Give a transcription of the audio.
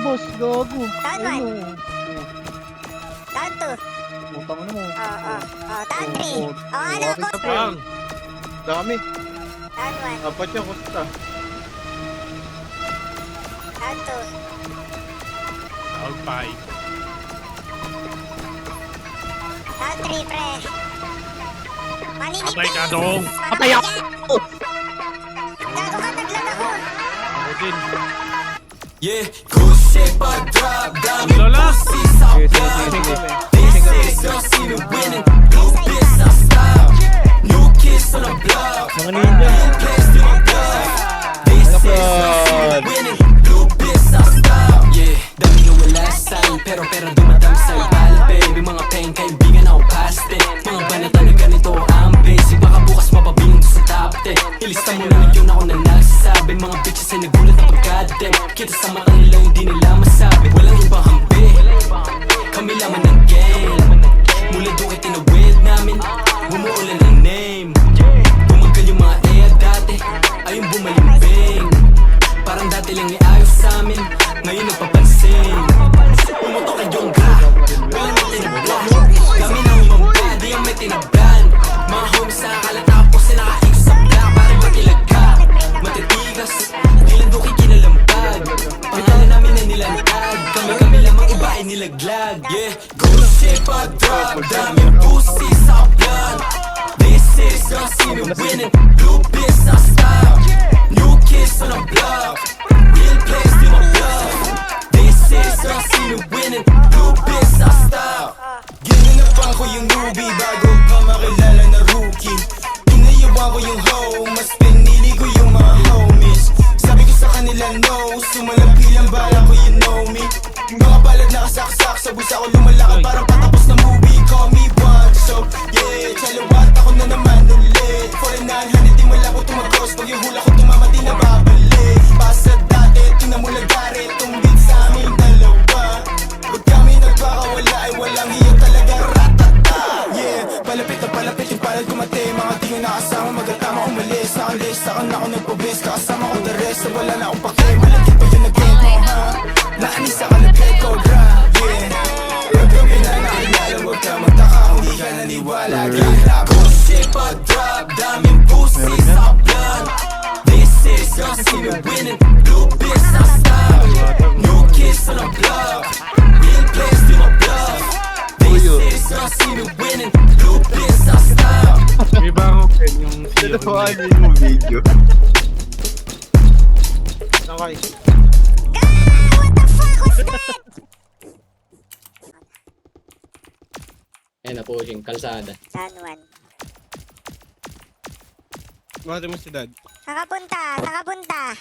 boss. Gago. Down Ayun, one. Down two. Utang na mo. Down three. Ano Akin ko? na, pre. Bang! Dami. Down one. Apat siya, kusta. Down two. Down 5. Down three, pre. Maninipis. Patay ka, dong. Patay ako. Gago ka, naglag ako. Ako din. Yeah, good shit, but drop down. Lola! Pussy, stop down. This is your scene winning. New bitch, I stop. New kids on the block. Mga ninja. Place to my block. This is your scene winning. New bitch, I stop. Yeah, dami na wala sa'yo. Pero dumadam sa'yo. Pala, baby, mga pain, kaibigan ako past it. Mga banata na ganito ang basic. Baka bukas mapabilang sa top 10. Ilista mo na lang yun ako na nagsasabi. Mga bitches ay nagulat na pagkadem. Kita sa mata nila hindi nila masabi. Walang ibang hambi, kami laman ng game. Mula doon ay tinawid namin, bumuulan ng name. Tumagal yung mga dati, ayun bumalimbing. Parang dati lang iayos sa amin, ngayon nagpapansin. Pumutok ay yung gra, walang may tinabla. Kami na umamba, di ang may tinablan. Mga homies sa akalat tapos na nakaing sa black. Parang matilaga, matitigas, ilan doon kinalampag. Pangalan namin na nilantag, kami lamang iba ay nilaglag. Yeah, good shit but drop, daming pussy sa blood. This is your scene winning, blue bitch sa stop. New kids on the block, real place to my block. This is your scene winning, blue bitch sa stop. Ginanapan ko yung newbie bago pa makilala na rookie. Inayawan ko yung hoe, mas pinili ko yung mga homies. Sabi ko sa kanila no, sumalampi lang bala ko, you know me. Mga balad nakasaksak sa busa ko lumalakad parang patapos na movie. Call me one, so yeah, chalawat ako na naman ulit. For a 900 di wala ko tumagos, pag yung hula ko tumama di na babalik. Pasa dati, tingnan mo lagari, itong beat sa aming dalawa. Pag kami nagpakawala ay walang hiya talaga, ratata. Yeah, palapit yung palad kumate. Mga di ko nakasama, magatama umalis. Nakalis, saka na ako nagpabis. Kakasama ko the rest, na wala na akong pake. Malagkit pa yung nag-game ko, ha? Naanis sa kalapit ko, gra. Yeah, pag kami na nakilala, huwag ka magtaka, hindi ka naniwala. Grab, good shit, but drop, daming pussy sa blood. This is your scene winning, blue bitch sa stop. New kids on the block, real place to my block. This is your scene winning, blue bitch sa stop. May ba ako pen yung Dalawa yung video. Okay. What the fuck was that? Ayan na po yung kalsada. Down one. Bakit mo si dad? Saka punta.